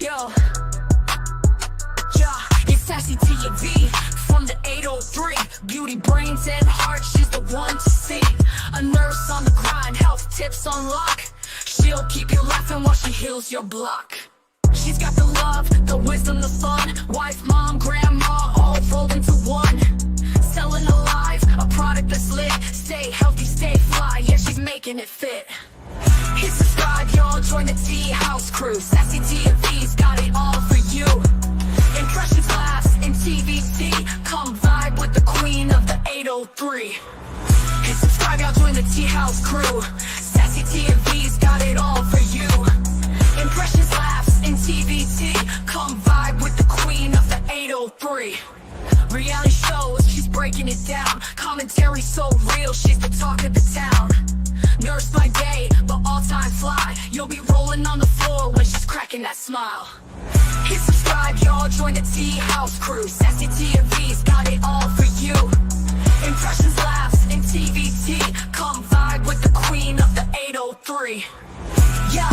Yo, yeah, it's SASSYTEA-V from the 803. Beauty, brains, and heart, she's the one to see. A nurse on the grind, health tips on lock. She'll keep you laughing while she heals your block. She's got the love, the wisdom, the fun. Wife, mom, grandma, all rolled into one. Selling alive, a product that's lit. Stay healthy, stay fly, yeah, she's making it fit. Hit subscribe, y'all, join the tea house crew. SASSYTEA-V's got it all for you. Impressions, laughs, and TVT. Come vibe with the queen of the 803. Hit subscribe, y'all, join the tea house crew. SASSYTEA-V's got it all for you. Impressions, laughs, and TVT. Come vibe with the queen of the 803. Reality shows, she's breaking it down. Commentary so real, she's the talk of the town. Nurse by day, but all-time fly. You'll be rolling on the floor when she's cracking that smile. Hit subscribe, y'all, join the tea house crew. SASSYTEA-V's got it all for you. Impressions, laughs, and TVT. Come vibe with the queen of the 803. Yeah,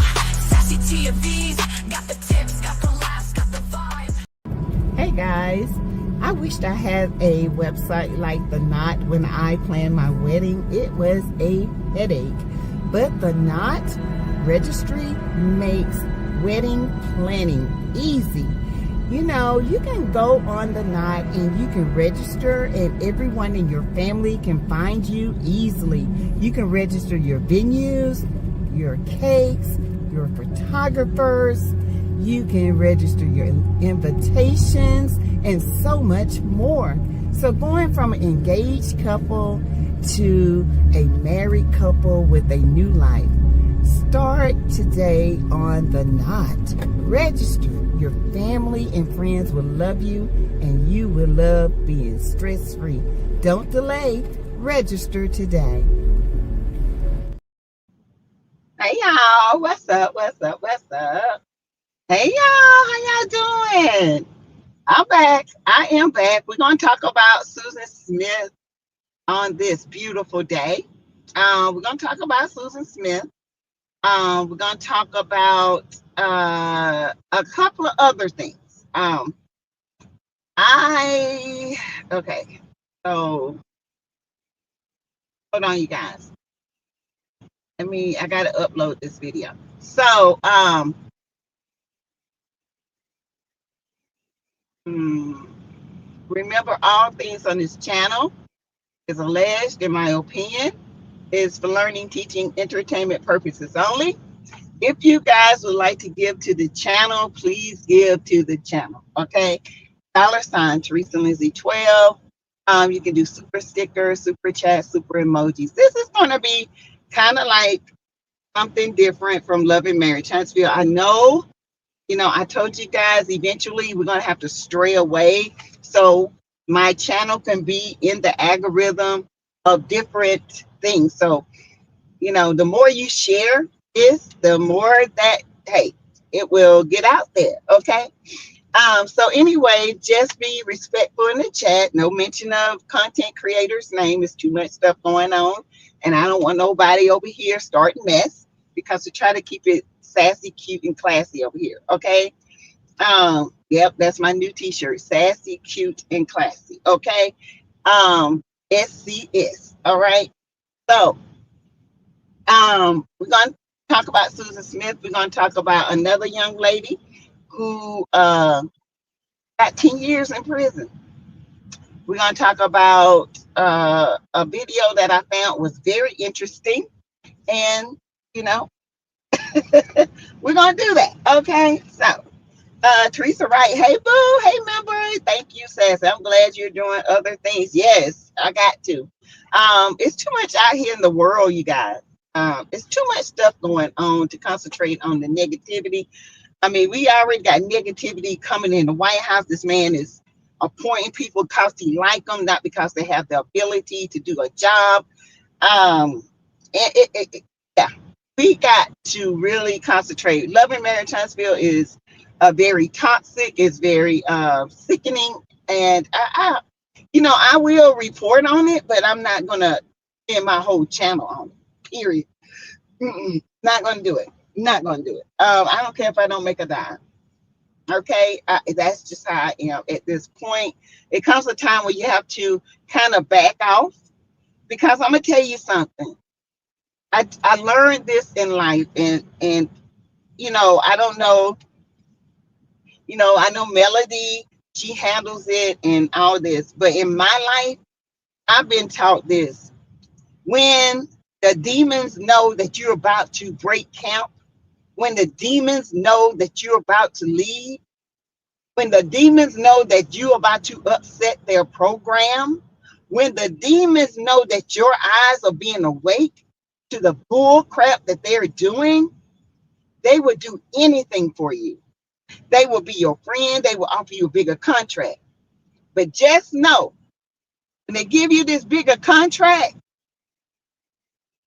SASSYTEA-V's got the tips, got the laughs, got the vibe. Hey guys, I wished I had a website like The Knot when I planned my wedding. It was a headache. But The Knot registry makes wedding planning easy. You know, you can go on The Knot and you can register, and everyone in your family can find you easily. You can register your venues, your cakes, your photographers. You can register your invitations and so much more. So going from an engaged couple to a married couple with a new life, start today on The Knot. Register. Your family and friends will love you, and you will love being stress-free. Don't delay. Register today. Hey y'all, what's up? What's up? What's up? Hey y'all, how y'all doing? I'm back. I am back. We're going to talk about Susan Smith on this beautiful day. We're going to talk about Susan Smith. We're going to talk about a couple of other things. Okay, so hold on, you guys. I got to upload this video. So, remember, all things on this channel is alleged, in my opinion, is for learning, teaching, entertainment purposes only. If you guys would like to give to the channel, please give to the channel, okay? $ Teresa Lindsay 12. You can do super stickers, super chat, super emojis. This is going to be kind of like something different from Love and Marriage Huntsville. I know, I told you guys eventually we're going to have to stray away so my channel can be in the algorithm of different things. So, the more you share this, the more that, hey, it will get out there, okay? So anyway, just be respectful in the chat. No mention of content creators' name. There's too much stuff going on, and I don't want nobody over here starting mess, because we try to keep it sassy, cute, and classy over here, okay? Yep, that's my new t-shirt, sassy, cute, and classy, okay? SCS, all right? So, we're going to talk about Susan Smith. We're going to talk about another young lady who got 10 years in prison. We're going to talk about a video that I found was very interesting, and, we're going to do that, okay? So, Teresa Wright, hey boo, hey member, thank you, Sassy. I'm glad you're doing other things. Yes, I got to. It's too much out here in the world, you guys. It's too much stuff going on to concentrate on the negativity. We already got negativity coming in the White House. This man is appointing people because he like them, not because they have the ability to do a job. Yeah, we got to really concentrate. Love and Marriage Huntsville is very toxic. It's very sickening, and I will report on it, but I'm not gonna spend my whole channel on it. Period. Not gonna do it. Not gonna do it. I don't care if I don't make a dime. Okay, that's just how I am at this point. It comes a time where you have to kind of back off, because I'm gonna tell you something. I learned this in life, and I don't know. I know Melody, she handles it and all this, but in my life, I've been taught this: when the demons know that you're about to break camp, when the demons know that you're about to leave, when the demons know that you're about to upset their program, when the demons know that your eyes are being awake to the bull crap that they're doing, they will do anything for you. They will be your friend. They will offer you a bigger contract. But just know, when they give you this bigger contract,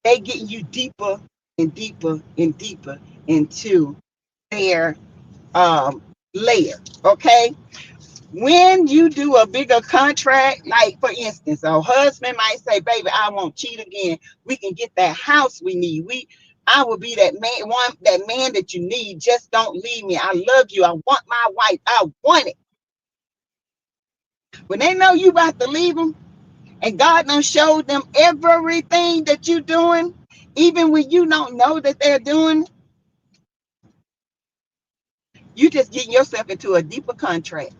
they get you deeper and deeper and deeper into their layer. Okay, when you do a bigger contract, like for instance, a husband might say, "Baby, I won't cheat again. We can get that house we need. I will be that man that you need. Just don't leave me. I love you. I want my wife. I want it." When they know you about to leave them, and God done showed them everything that you're doing, even when you don't know that they're doing, you just getting yourself into a deeper contract.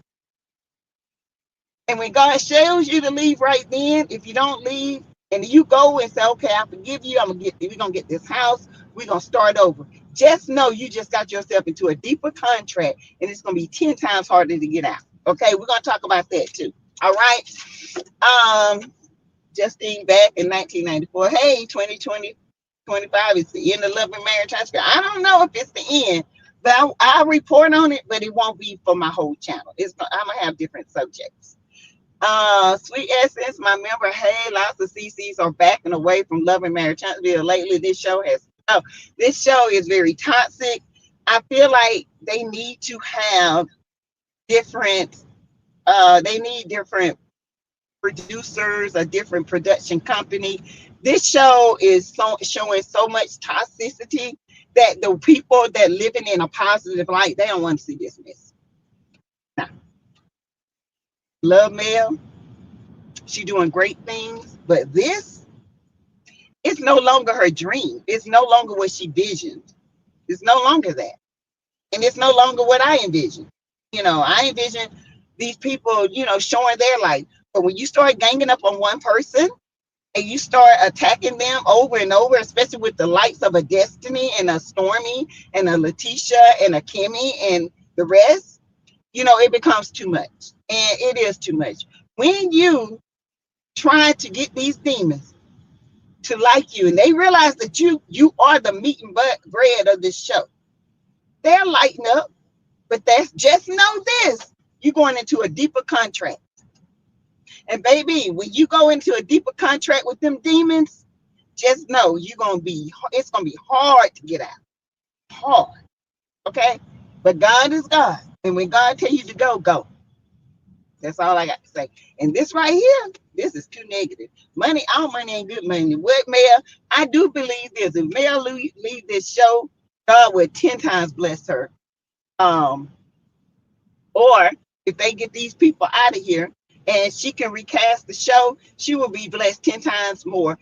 And when God shows you to leave right then, if you don't leave and you go and say, "Okay, I forgive you, we're gonna get this house, we're gonna start over." Just know you just got yourself into a deeper contract, and it's gonna be 10 times harder to get out. Okay, we're gonna talk about that too. All right. Um, Justine back in 1994. Hey, 2025 is the end of Love and Marriage High School. I don't know if it's the end, but I'll report on it, but it won't be for my whole channel. I'm gonna have different subjects. Sweet Essence, my member, hey, lots of CCs are backing away from Love and Marriage Huntsville lately. This show is very toxic. I feel like they need to have different, they need different producers, a different production company. This show is showing so much toxicity that the people that living in a positive light, they don't want to see this mess. Now, Love Mail, she doing great things, but this, it's no longer her dream. It's no longer what she visioned. It's no longer that. And it's no longer what I envision. I envision these people, showing their life. But when you start ganging up on one person and you start attacking them over and over, especially with the likes of a Destiny and a Stormy and a Letitia and a Kimmy and the rest, it becomes too much. And it is too much. When you try to get these demons to like you, and they realize that you are the meat and bread of this show, they'll lighten up. But that's just know this: you're going into a deeper contract. And baby, when you go into a deeper contract with them demons, just know it's gonna be hard to get out. Hard. Okay? But God is God. And when God tell you to go, go. That's all I got to say. And this right here, this is too negative. Money, all money ain't good money. What, Mel? I do believe this. If Mel leave this show, God would 10 times bless her. Um, or if they get these people out of here and she can recast the show, she will be blessed 10 times more.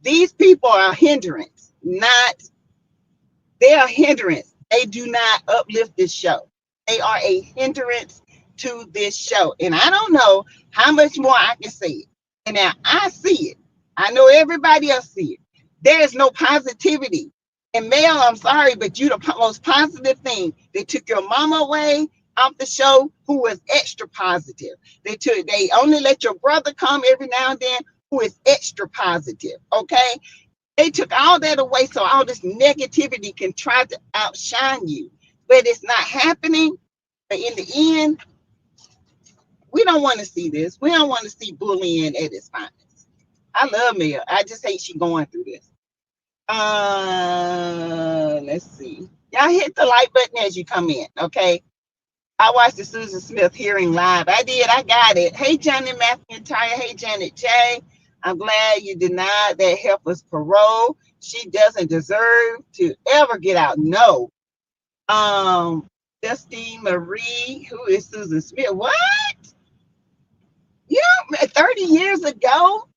These people are a hindrance, they are a hindrance. They do not uplift this show. They are a hindrance to this show. And I don't know how much more I can say it. And now I see it. I know everybody else see it. There is no positivity. And Mel, I'm sorry, but you the most positive thing. They took your mama away off the show, who was extra positive. They only let your brother come every now and then, who is extra positive. Okay. They took all that away so all this negativity can try to outshine you. But it's not happening. But in the end, we don't want to see this. We don't want to see bullying at its finest. I love Mia. I just hate she going through this. Let's see. Y'all hit the like button as you come in, okay? I watched the Susan Smith hearing live. I did. I got it. Hey, Johnny McIntyre. Hey, Janet J. I'm glad you denied that helper's parole. She doesn't deserve to ever get out. No. Justine Marie, who is Susan Smith. What? You know, 30 years ago,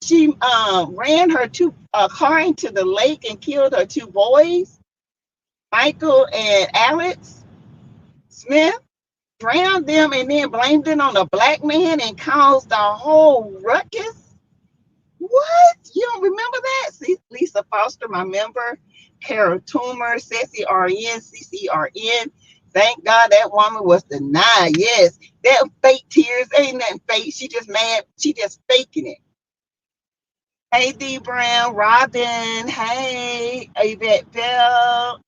she ran her car into the lake and killed her two boys, Michael and Alex Smith, drowned them and then blamed it on a black man and caused a whole ruckus. What? You don't remember that? See, Lisa Foster, my member, Carol Toomer, Ceci RN, CCRN. Thank God that woman was denied. Yes, that fake tears ain't nothing fake. She just mad. She just faking it. Hey, D Brown, Robin. Hey, Yvette Bell,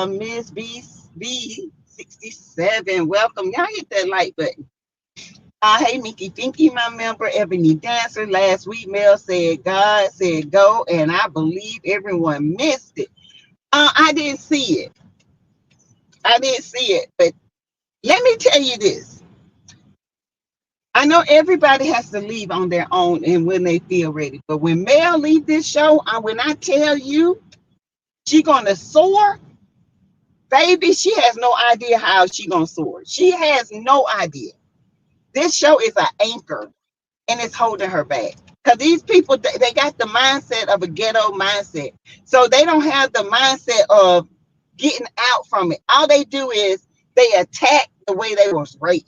Miss B67. Welcome. Y'all hit that like button. Hey, Mickey Finky, my member, Ebony Dancer. Last week, Mel said God said go, and I believe everyone missed it. I didn't see it. I didn't see it. But let me tell you this. I know everybody has to leave on their own and when they feel ready. But when Mel leave this show, when I tell you she gonna soar, baby, she has no idea how she gonna soar. She has no idea. This show is an anchor and it's holding her back. Because these people, they got the mindset of a ghetto mindset. So they don't have the mindset of getting out from it. All they do is they attack the way they was raised.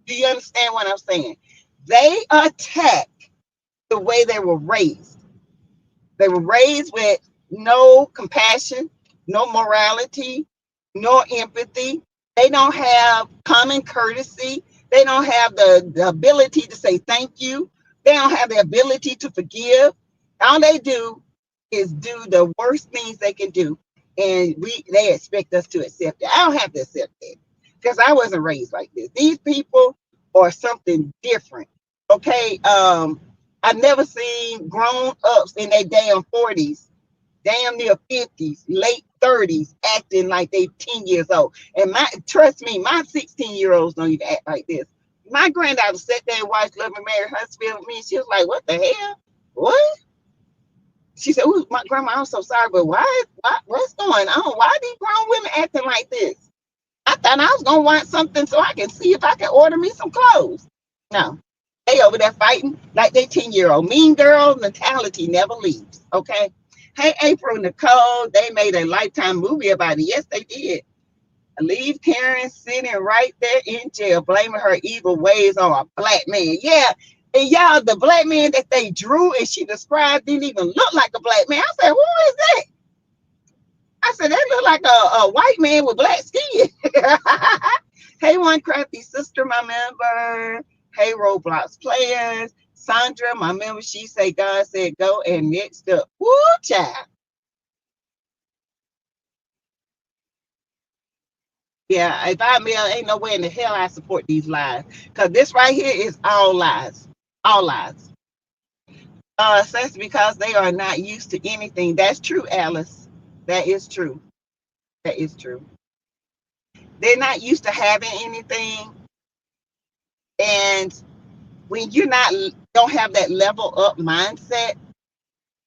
Do you understand what I'm saying? They attack the way they were raised. They were raised with no compassion, no morality, no empathy. They don't have common courtesy. They don't have the ability to say thank you. They don't have the ability to forgive. All they do is do the worst things they can do. And they expect us to accept it. I don't have to accept it because I wasn't raised like this. These people are something different. Okay. I've never seen grown ups in their damn 40s, damn near 50s, late 30s, acting like they 10 years old. And trust me, my 16-year-olds don't even act like this. My granddaughter sat there and watched Love and Mary Huntsville with me. She was like, what the hell? What? She said, "Ooh, my grandma, I'm so sorry, but what's going on? Why are these grown women acting like this? I thought I was gonna want something so I can see if I can order me some clothes." No, they over there fighting like they 10-year-old. Mean girl mentality never leaves. Okay. Hey, April Nicole, they made a Lifetime movie about it. Yes, they did. Leave Karen sitting right there in jail, blaming her evil ways on a black man. Yeah. And y'all, the black man that they drew and she described didn't even look like a black man. I said, who is that? I said, that look like a white man with black skin. Hey, One Crafty Sister, my member. Hey, Roblox players. Sandra, my member, she say God said go, and next up, woo, child. Yeah, if I mail, ain't no way in the hell I support these lies. Because this right here is all lies. All lies. That's because they are not used to anything. That's true, Alice. That is true. That is true. They're not used to having anything. And when you're not don't have that level up mindset,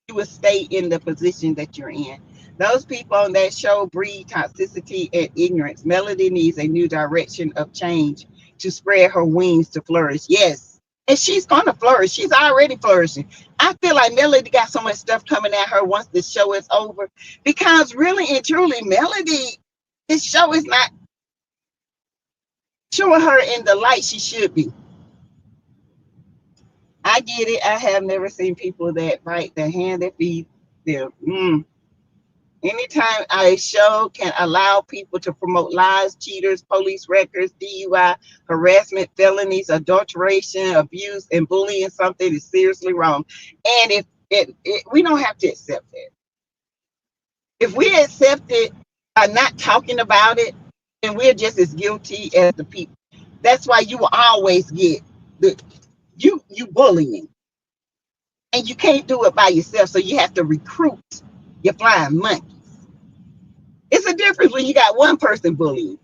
you will stay in the position that you're in. Those people on that show breed toxicity and ignorance. Melody needs a new direction of change to spread her wings to flourish. Yes. And she's going to flourish. She's already flourishing. I feel like Melody got so much stuff coming at her once the show is over. Because really and truly, Melody, this show is not showing her in the light she should be. I get it. I have never seen people that bite their hand that feed them. Anytime a show can allow people to promote lies, cheaters, police records, DUI, harassment, felonies, adulteration, abuse, and bullying, something is seriously wrong. And if we don't have to accept it. If we accept it by not talking about it, then we're just as guilty as the people. That's why you will always get the you bullying. And you can't do it by yourself, so you have to recruit your flying monkeys. It's a difference when you got one person bullying.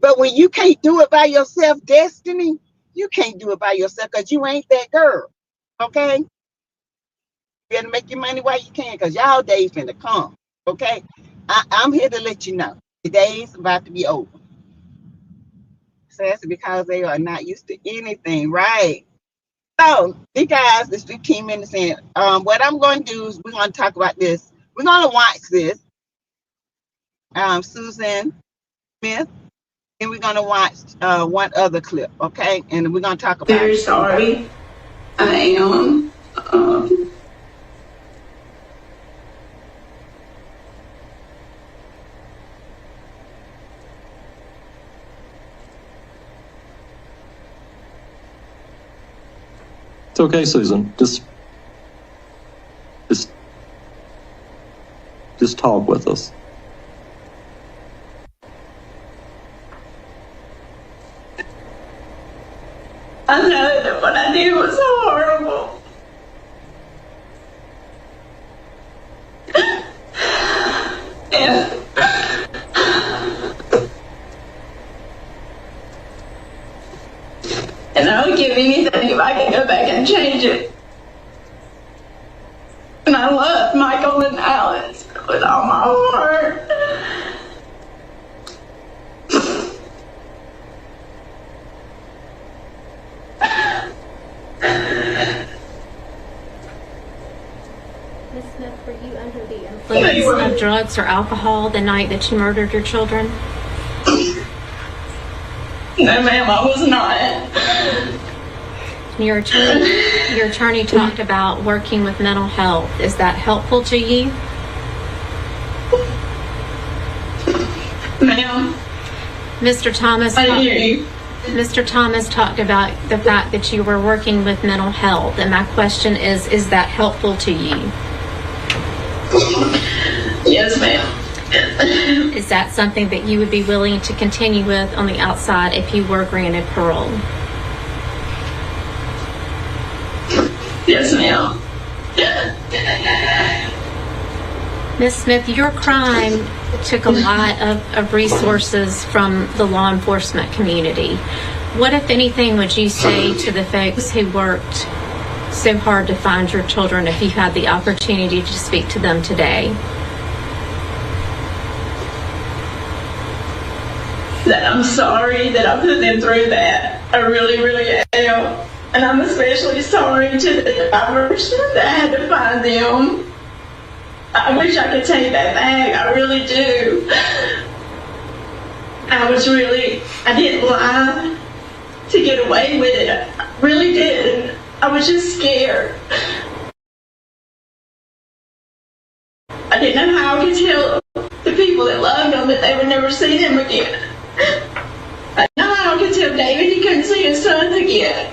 But when you can't do it by yourself, Destiny, you can't do it by yourself because you ain't that girl. Okay? You better make your money while you can because y'all days finna come. Okay? I'm here to let you know. The days about to be over. So that's because they are not used to anything, right? So, you guys, it's 15 minutes in. What I'm going to do is we're going to talk about this. We're going to watch this. Susan Smith, and we're going to watch one other clip, okay? And we're going to talk about Very sorry. I am. It's okay, Susan. Just talk with us. I know that what I did was horrible. And I would give anything if I could go back and change it. And I love Michael and Alice with all my heart. Ms. Smith, were you under the influence of drugs or alcohol the night that you murdered your children? No, ma'am, I was not. Your attorney talked about working with mental health. Is that helpful to you? Ma'am, Mr. Thomas, I hear you. Mr. Thomas talked about the fact that you were working with mental health, and my question is that helpful to you? Yes, ma'am. Is that something that you would be willing to continue with on the outside if you were granted parole? Yes, ma'am. Ms. Smith, your crime took a lot of resources from the law enforcement community. What, if anything, would you say to the folks who worked so hard to find your children if you had the opportunity to speak to them today? That I'm sorry that I put them through that. I really, really am. And I'm especially sorry to the drivers that I had to find them. I wish I could take that back. I really do. I didn't lie to get away with it. I really didn't. I was just scared. I didn't know how I could tell the people that loved them that they would never see them again. I know how I could tell David he couldn't see his sons again.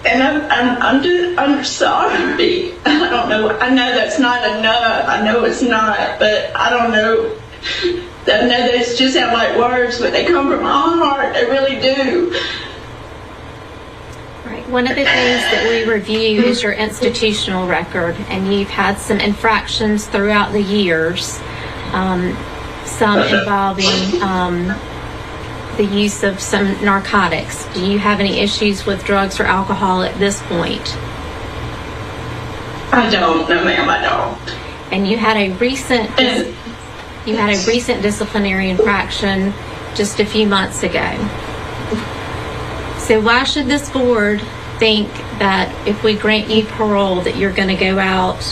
And I'm sorry. I don't know. I know that's not enough. I know it's not, but I don't know. I know those just sound like words, but they come from my heart. They really do. Right. One of the things that we review is your institutional record, and you've had some infractions throughout the years, some involving the use of some narcotics. Do you have any issues with drugs or alcohol at this point? I don't. No, ma'am, I don't. And you had a recent disciplinary infraction just a few months ago. So why should this board think that if we grant you parole that you're going to go out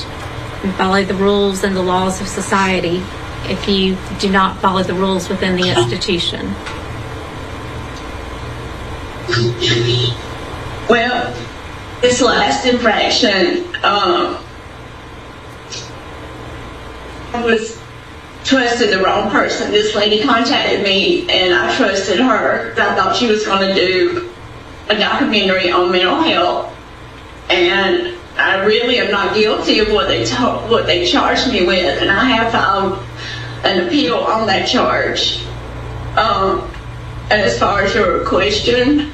and follow the rules and the laws of society if you do not follow the rules within the institution? Well, this last infraction, I was trusted the wrong person. This lady contacted me, and I trusted her. I thought she was going to do a documentary on mental health, and I really am not guilty of what they charged me with, and I have filed an appeal on that charge. And as far as your question,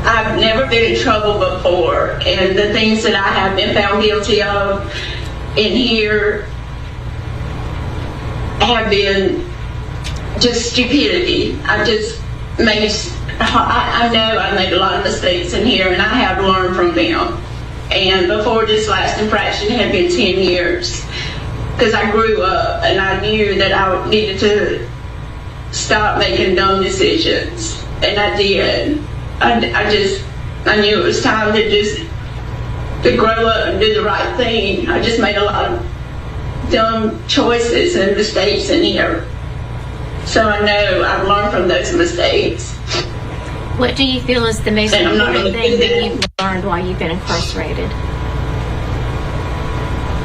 I've never been in trouble before, and the things that I have been found guilty of in here have been just stupidity. I know I made a lot of mistakes in here, and I have learned from them. And before this last infraction had been 10 years. Because I grew up and I knew that I needed to stop making dumb decisions. And I did. I knew it was time to grow up and do the right thing. I just made a lot of dumb choices and mistakes in here. So I know I've learned from those mistakes. What do you feel is the most And I'm not important gonna thing do that that. you've learned while you've been incarcerated?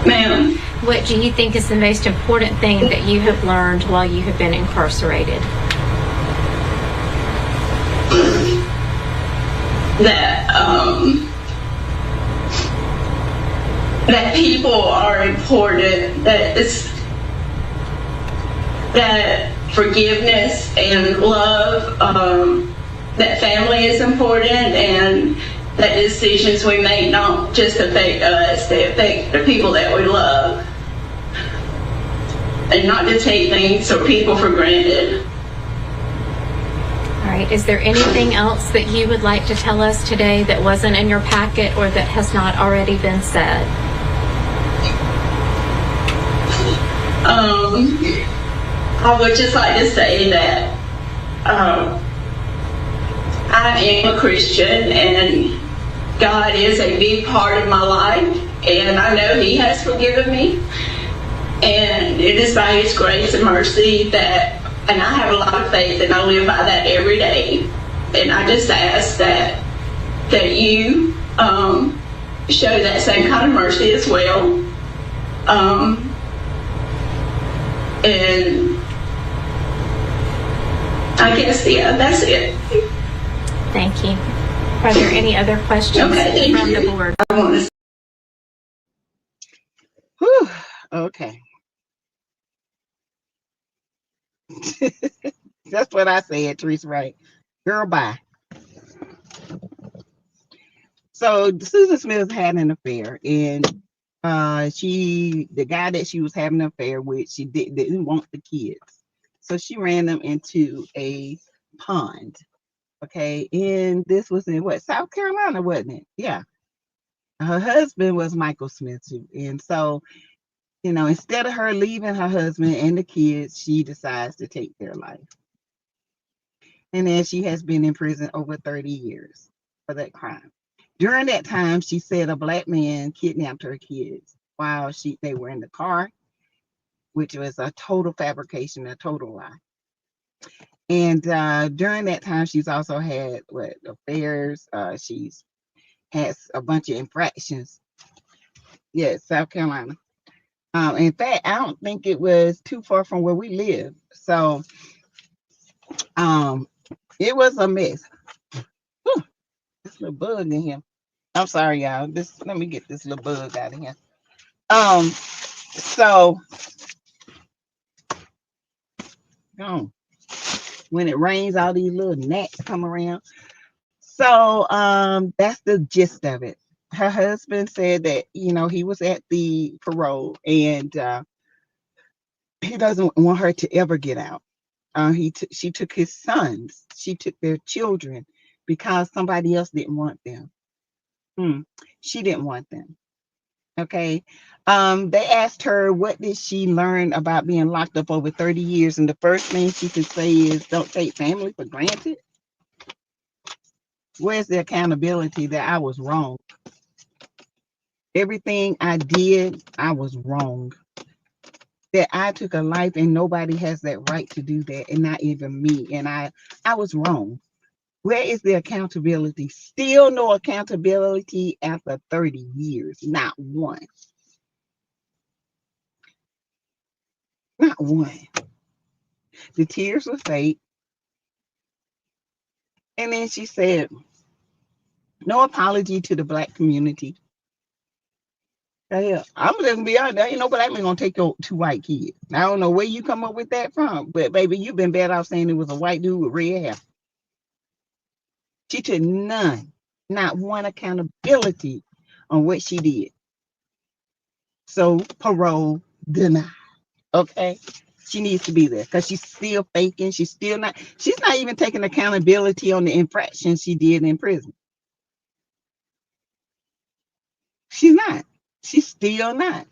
Ma'am, What do you think is the most important thing that you have learned while you have been incarcerated? that people are important, that forgiveness and love, that family is important, and that decisions we make don't just affect us, they affect the people that we love. And not to take things or people for granted. All right. Is there anything else that you would like to tell us today that wasn't in your packet or that has not already been said? I would just like to say that I am a Christian and God is a big part of my life, and I know He has forgiven me, and it is by His grace and mercy and I have a lot of faith and I live by that every day. And I just ask that you show that same kind of mercy as well. And I guess, yeah, that's it. Thank you. Are there any other questions Okay, thank from the you. board? I want to Whew, okay. That's what I said, Teresa, right? Girl, bye. So Susan Smith had an affair, and the guy that she was having an affair with, she didn't want the kids. So she ran them into a pond. Okay. And this was in what, South Carolina, wasn't it? Yeah. Her husband was Michael Smith too. And so, instead of her leaving her husband and the kids, she decides to take their life. And then she has been in prison over 30 years for that crime. During that time, she said a black man kidnapped her kids while they were in the car, which was a total fabrication, a total lie. And during that time, she's also had affairs. She's has a bunch of infractions. Yes, South Carolina. In fact, I don't think it was too far from where we live. So it was a mess. Whew, this little bug in here. I'm sorry, y'all. Let me get this little bug out of here. So when it rains, all these little gnats come around. So that's the gist of it. Her husband said that he was at the parole, and he doesn't want her to ever get out. She took his sons, she took their children because somebody else didn't want them. She didn't want them. Okay. They asked her what did she learn about being locked up over 30 years, and the first thing she could say is don't take family for granted. Where's the accountability that I was wrong? Everything I did, I was wrong. That I took a life and nobody has that right to do that, and not even me. And I was wrong. Where is the accountability? Still no accountability after 30 years. Not one. Not one. The tears were fake. And then she said, no apology to the Black community. Yeah, I'm just gonna be honest. There ain't no black man gonna take your 2 white kids. I don't know where you come up with that from, but baby, you've been better off saying it was a white dude with red hair. She took none, not one accountability on what she did. So parole denied. Okay, she needs to be there because she's still faking. She's not even taking accountability on the infraction she did in prison. She's not. She's still not.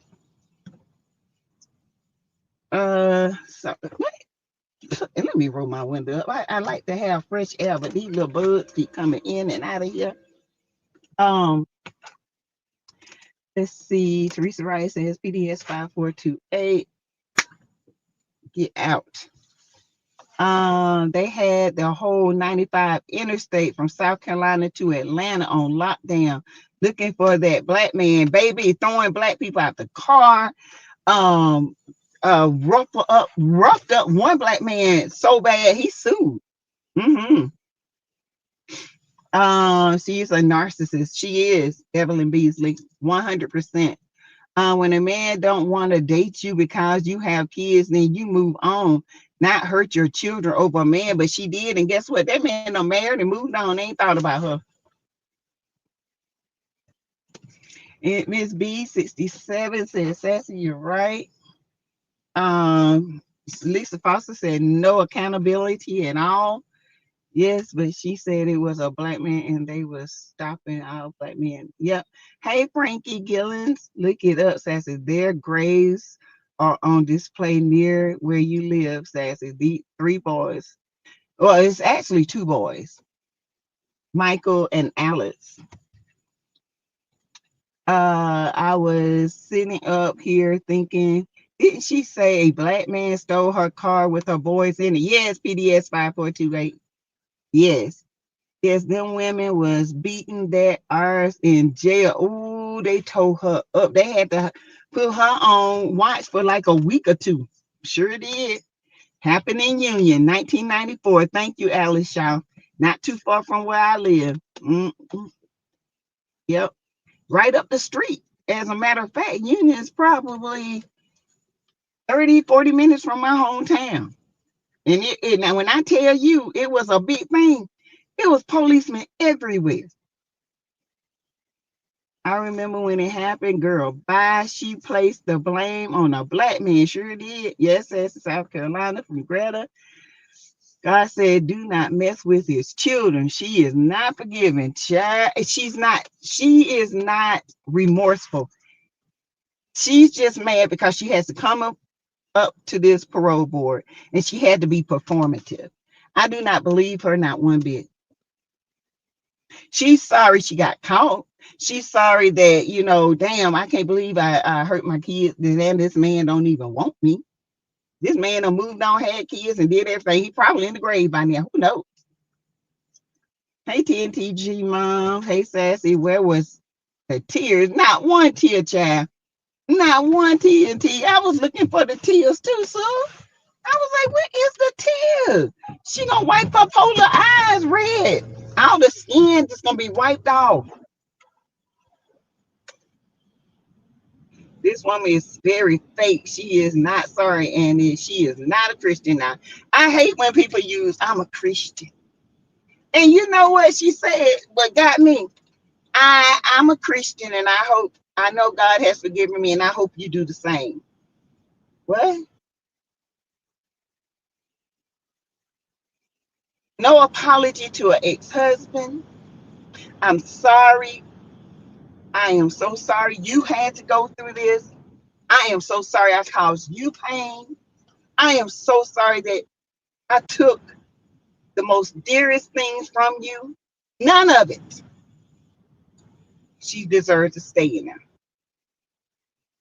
So let me roll my window up. I like to have fresh air, but these little bugs keep coming in and out of here. Let's see. Teresa Wright says PDS 5428. Get out. They had the whole 95 interstate from South Carolina to Atlanta on lockdown, looking for that black man, baby, throwing black people out the car. Roughed up one black man so bad he sued. She is a narcissist. She is Evelyn Beasley, 100%. When a man don't want to date you because you have kids, then you move on, not hurt your children over a man. But she did, and guess what? That man done married and moved on. They ain't thought about her. And Miss B 67 says, Sassy, you're right. Lisa Foster said no accountability at all. Yes, but she said it was a black man and they was stopping all black men. Yep. Hey, Frankie Gillens, look it up, Sassy. Their graves are on display near where you live, Sassy. The 3 boys. Well, it's actually 2 boys, Michael and Alex. I was sitting up here thinking, didn't she say a black man stole her car with her boys in it? Yes, PDS 5428. Yes. Yes, them women was beating their arse in jail. Ooh, they tore her up. They had to put her on watch for like a week or 2. Sure did. Happened in Union, 1994. Thank you, Alice Shaw. Not too far from where I live. Yep. Right up the street. As a matter of fact, Union is probably 30, 40 minutes from my hometown. And now when I tell you it was a big thing, it was policemen everywhere. I remember when it happened, girl, bye. She placed the blame on a black man. Sure did. Yes, that's South Carolina from Greta. God said, do not mess with his children. She is not forgiving. She is not remorseful. She's just mad because she has to come up to this parole board and she had to be performative. I do not believe her, not one bit. She's sorry she got caught. She's sorry that, damn, I can't believe I hurt my kids. And this man don't even want me. This man done moved on, had kids, and did everything. He probably in the grave by now. Who knows? Hey, TNTG mom. Hey, Sassy. Where was the tears? Not one tear, child. Not one TNT. I was looking for the tears too, so I was like, where is the tears? She gonna wipe her polar eyes red. All the skin just gonna be wiped off. This woman is very fake. She is not sorry, and she is not a Christian now. I hate when people use, I'm a Christian. And you know what she said, what got me? I'm a Christian, and I know God has forgiven me, and I hope you do the same. What? No apology to an ex-husband. I'm sorry. I am so sorry you had to go through this. I am so sorry I caused you pain. I am so sorry that I took the most dearest things from you. None of it. She deserves to stay in there.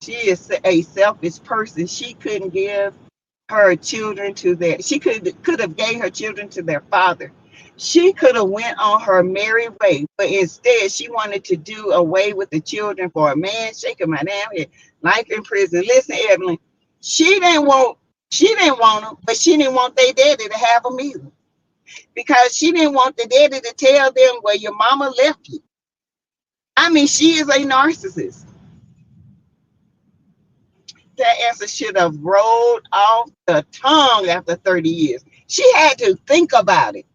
She is a selfish person. She couldn't give her children to she could have gave her children to their father. She could have went on her merry way, but instead she wanted to do away with the children for a man shaking my damn head, life in prison. Listen, Evelyn, she didn't want them, but she didn't want their daddy to have them either, because she didn't want the daddy to tell them where your mama left you. I mean, she is a narcissist. That answer should have rolled off the tongue after 30 years. She had to think about it.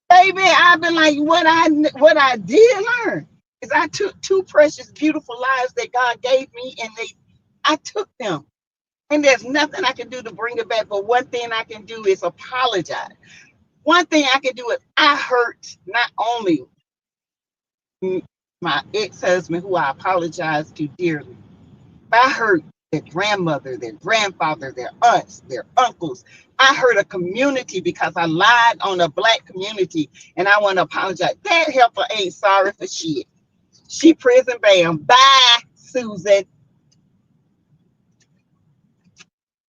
Baby, I've been like, what I did learn is I took 2 precious, beautiful lives that God gave me, and I took them. And there's nothing I can do to bring it back. But one thing I can do is apologize. One thing I can do is I hurt not only my ex-husband, who I apologize to dearly. I hurt their grandmother, their grandfather, their aunts, their uncles. I hurt a community because I lied on a Black community, and I want to apologize. That helper ain't sorry for shit. She prison bound. Bye, Susan.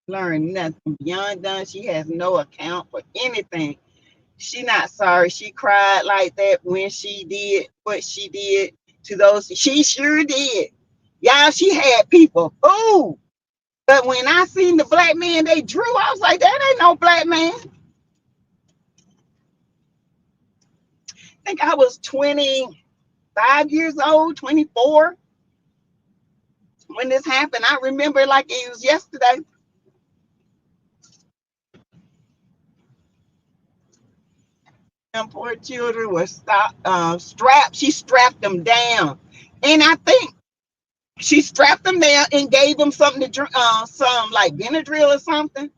Learn nothing beyond done. She has no account for anything. She not sorry. She cried like that when she did what she did to those. She sure did. Y'all, she had people. Ooh. But when I seen the Black man they drew, I was like, that ain't no Black man. I think I was 25 years old, 24 when this happened. I remember like it was yesterday. Them poor children were strapped. She strapped them down. And I think she strapped them down and gave them something to drink, some like Benadryl or something.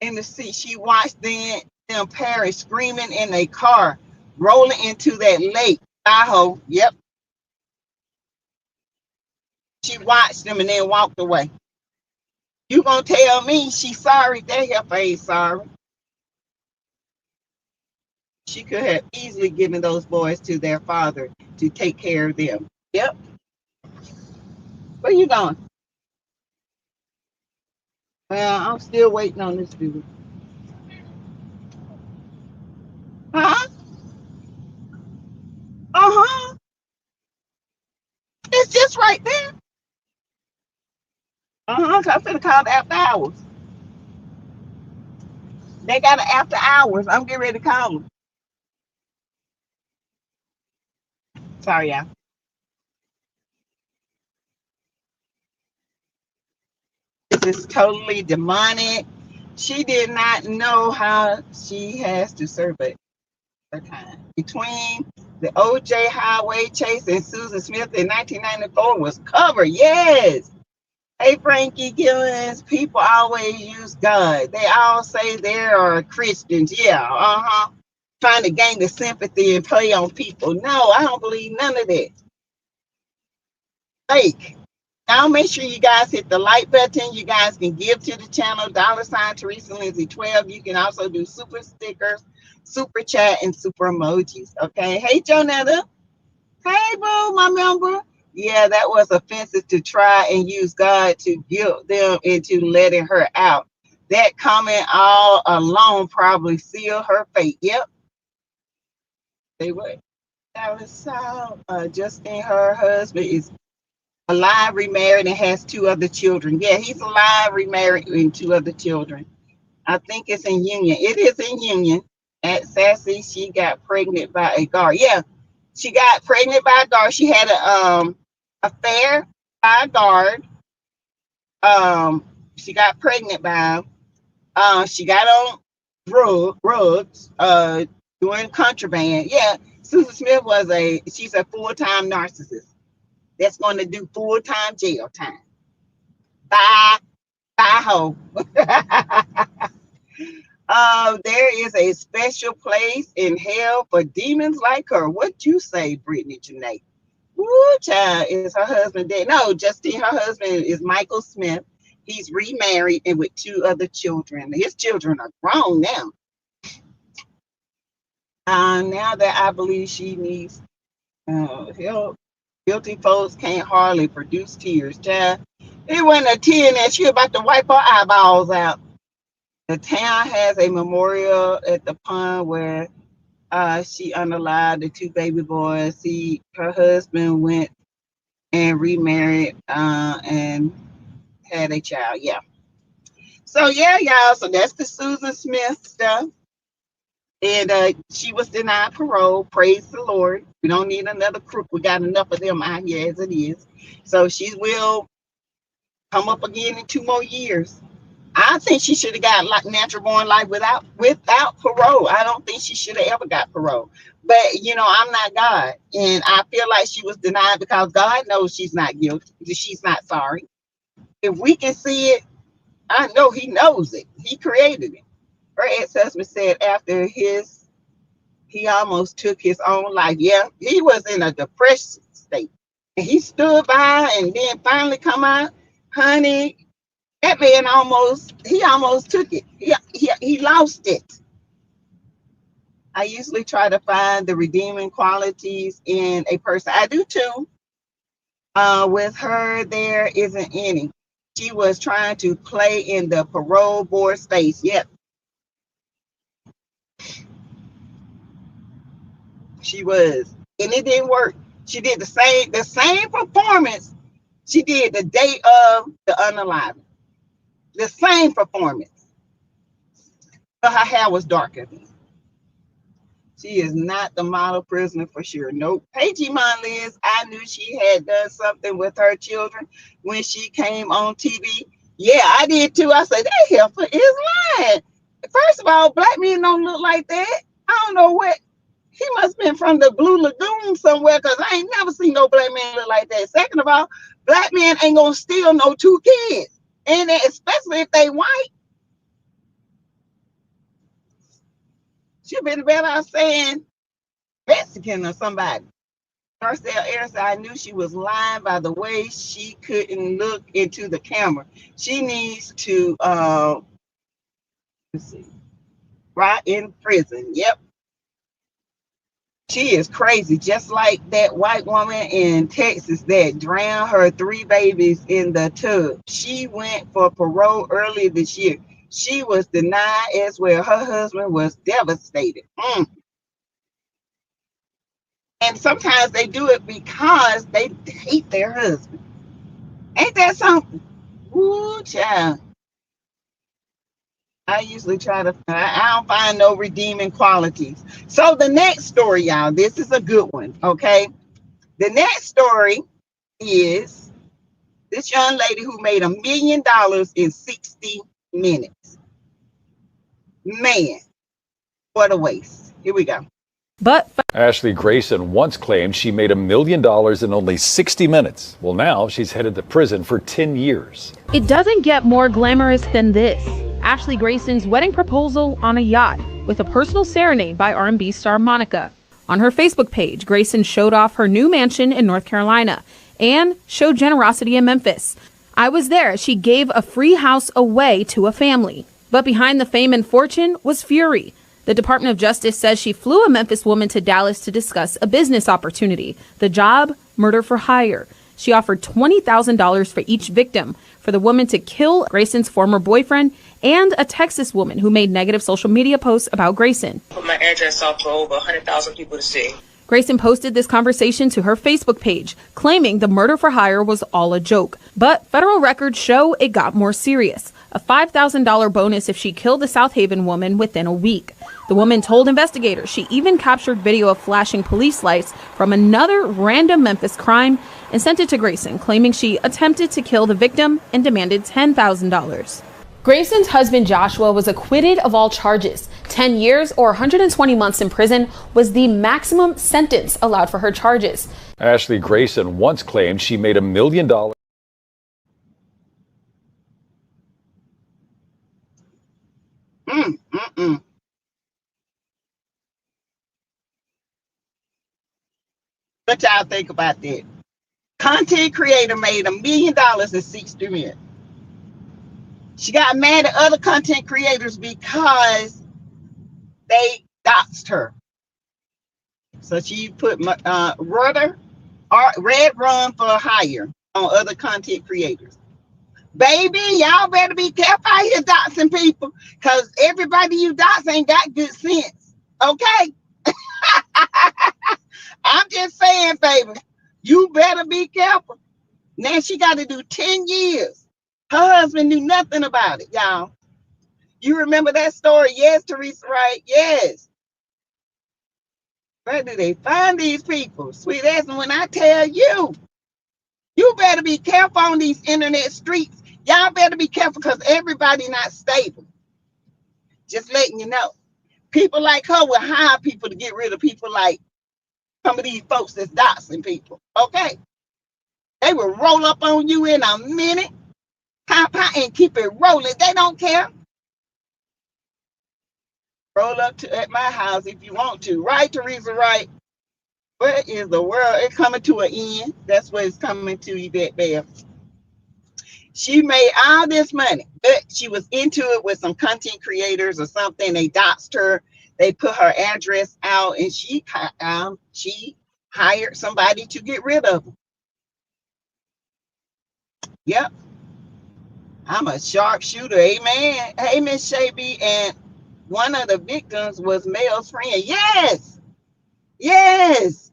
In the seat, she watched them parents screaming in a car, rolling into that lake. Tahoe. Yep. She watched them and then walked away. You gonna tell me she's sorry? That heifer ain't sorry. She could have easily given those boys to their father to take care of them. Yep. Where you going? Well, I'm still waiting on this dude. Huh? Uh-huh. It's just right there. Uh-huh. I'm finna call it after hours. They got it after hours. I'm getting ready to call them. Sorry, y'all. This is totally demonic. She did not know how she has to serve it. Her time. Between the OJ Highway chase and Susan Smith in 1994 was covered. Yes. Hey, Frankie Gillens, people always use God. They all say they are Christians. Yeah, uh-huh. Trying to gain the sympathy and play on people. No, I don't believe none of that. Fake. Now make sure you guys hit the like button. You guys can give to the channel, $ Teresa Lindsay 12. You can also do super stickers, super chat, and super emojis. Okay. Hey, Jonetta. Hey, boo, my member. Yeah, that was offensive to try and use God to guilt them into letting her out. That comment all alone probably sealed her fate. Yep. They would. Justine, her husband is alive, remarried, and has 2 other children. Yeah, he's alive, remarried, and 2 other children. I think it's in Union. It is in Union. At Sassy, she got pregnant by a guard. Yeah, she got pregnant by a guard. She had a affair by a guard. She got pregnant by him. She got on drugs, doing contraband. Yeah, Susan Smith she's a full-time narcissist that's going to do full-time jail time. Bye, ho. There is a special place in hell for demons like her. What you say, Brittany Janae? Woo, child, is her husband dead? No, Justine, her husband is Michael Smith. He's remarried and with 2 other children. His children are grown now. Now that I believe she needs help, guilty folks can't hardly produce tears, child. It wasn't a tear that she about to wipe her eyeballs out. The town has a memorial at the pond where she unalived the 2 baby boys. Her husband went and remarried and had a child. Yeah. So yeah, y'all. So that's the Susan Smith stuff. And she was denied parole. Praise the Lord. We don't need another crook. We got enough of them out here as it is. So she will come up again in 2 more years. I think she should have got like natural born life without parole. I don't think she should have ever got parole. But I'm not God, and I feel like she was denied because God knows she's not guilty. She's not sorry. If we can see it, I know He knows it. He created it. Her ex-husband said after his He almost took his own life. Yeah, he was in a depressed state. And he stood by and then finally come out. Honey, that man almost took it. He lost it. I usually try to find the redeeming qualities in a person. I do too. With her, there isn't any. She was trying to play in the parole board space. Yep. She was. And it didn't work. She did the same performance she did the day of the unaliving. The same performance. But her hair was darker. She is not the model prisoner for sure. Nope. Hey, G-Mon Liz, I knew she had done something with her children when she came on TV. Yeah, I did too. I said, that heifer is lying. First of all, black men don't look like that. I don't know what. He must have been from the Blue Lagoon somewhere, because I ain't never seen no black man look like that. Second of all, black men ain't going to steal no 2 kids. And especially if they white. She'd been better off saying Mexican or somebody. Marcel Ayers, I knew she was lying by the way she couldn't look into the camera. She needs to, let's see, right in prison. Yep. She is crazy, just like that white woman in Texas that drowned her 3 babies in the tub. She went for parole earlier this year. She was denied as well. Her husband was devastated. And sometimes they do it because they hate their husband. Ain't that something? Ooh, child. I usually try to, I don't find no redeeming qualities. So the next story, y'all, this is a good one, okay? The next story is this young lady who made $1 million in 60 minutes. Man, what a waste. Here we go. But Ashley Grayson once claimed she made $1 million in only 60 minutes. Well, now she's headed to prison for 10 years. It doesn't get more glamorous than this. Ashley Grayson's wedding proposal on a yacht with a personal serenade by R&B star Monica. On her Facebook page, Grayson showed off her new mansion in North Carolina and showed generosity in Memphis. I was there as she gave a free house away to a family. But behind the fame and fortune was fury. The Department of Justice says she flew a Memphis woman to Dallas to discuss a business opportunity. The job, murder for hire. She offered $20,000 for each victim, for the woman to kill Grayson's former boyfriend and a Texas woman who made negative social media posts about Grayson. Put my address off for over 100,000 people to see. Grayson posted this conversation to her Facebook page, claiming the murder for hire was all a joke. But federal records show it got more serious. A $5,000 bonus if she killed the South Haven woman within a week. The woman told investigators she even captured video of flashing police lights from another random Memphis crime and sent it to Grayson, claiming she attempted to kill the victim and demanded $10,000. Grayson's husband Joshua was acquitted of all charges. 10 years or 120 months in prison was the maximum sentence allowed for her charges. Ashley Grayson once claimed she made $1 million. What y'all think about that? Content creator made $1 million in 60 minutes. She got mad at other content creators because they doxed her. So she put Red Run for hire on other content creators. Baby, y'all better be careful out here doxing people, because everybody you dox ain't got good sense. Okay? I'm just saying, baby, you better be careful. Now she got to do 10 years. Her husband knew nothing about it, y'all. You remember that story? Yes, Teresa, right? Yes. Where do they find these people? Sweet ass, and when I tell you, you better be careful on these internet streets. Y'all better be careful, because everybody not stable. Just letting you know. People like her will hire people to get rid of people like some of these folks that's doxing people. Okay? They will roll up on you in a minute, pop out and keep it rolling. They don't care. Roll up at my house if you want to. Right, Teresa, right? What is the world? It's coming to an end. That's what it's coming to, Yvette Bell. She made all this money, but she was into it with some content creators or something. They doxed her. They put her address out, and she hired somebody to get rid of them. Yep. I'm a sharpshooter. Amen. Hey, Miss Shaby. And one of the victims was Mel's friend. Yes. Yes.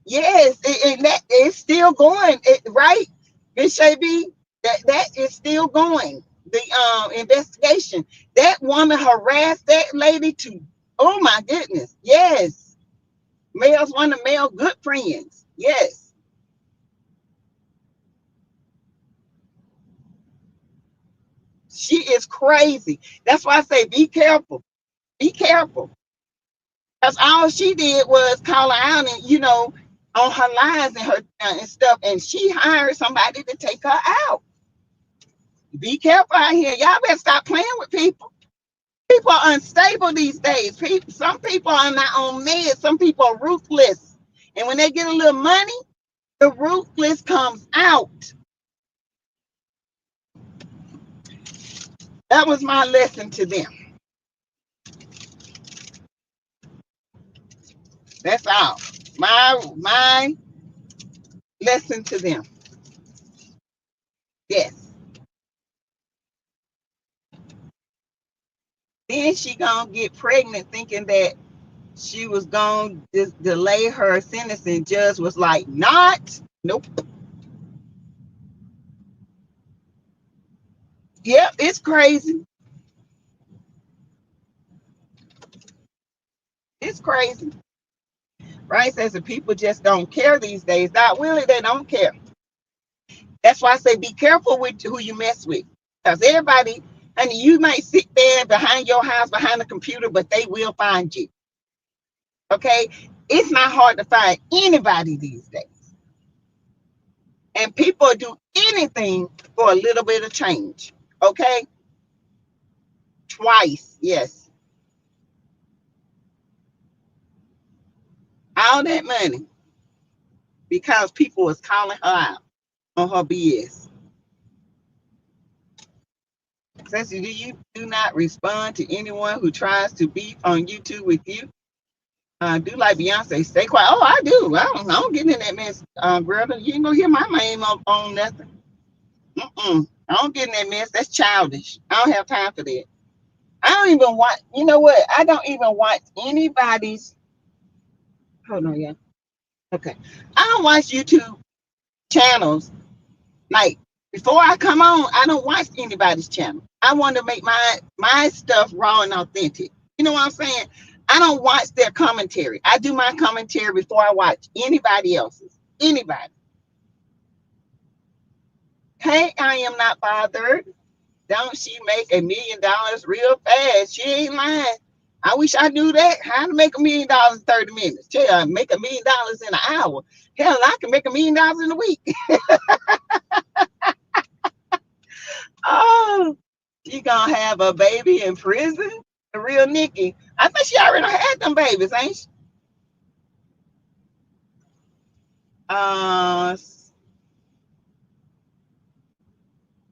Yes. And that is still going. Right, Miss Shaby? That is still going. The investigation. That woman harassed that lady to, oh my goodness. Yes. Mel's one of Mel's good friends. Yes. She is crazy. That's why I say be careful. Be careful. Because all she did was call her out and, on her lies and her and stuff. And she hired somebody to take her out. Be careful out here. Y'all better stop playing with people. People are unstable these days. Some people are not on meds. Some people are ruthless. And when they get a little money, the ruthless comes out. That was my lesson to them. That's all. My lesson to them. Yes. Then she gonna get pregnant thinking that she was gonna just delay her sentence, and judge was like, nope. Yep, it's crazy. It's crazy. Right? Says the people just don't care these days. Not really, they don't care. That's why I say be careful with who you mess with. Because everybody, honey, you might sit there behind your house, behind the computer, but they will find you. Okay? It's not hard to find anybody these days. And people do anything for a little bit of change. Okay? Twice, yes. All that money because people was calling her out on her BS. Sassy, do not respond to anyone who tries to beef on YouTube with you? Do like Beyonce, stay quiet. Oh, I do. I don't get in that mess, Greta. You ain't gonna hear my name on nothing. I don't get in that mess. That's childish. I don't have time for that. I don't even watch. You know what? I don't even watch anybody's. Hold on, yeah. Okay. I don't watch YouTube channels. Like, before I come on, I don't watch anybody's channel. I want to make my stuff raw and authentic. You know what I'm saying? I don't watch their commentary. I do my commentary before I watch anybody else's. Anybody. Hey, I am not bothered. Don't she make $1 million real fast? She ain't lying. I wish I knew that. How to make $1 million in 30 minutes. Tell make $1 million in an hour. Hell, I can make $1 million in a week. Oh, she gonna have a baby in prison? The real Nikki. I think she already had them babies, ain't she?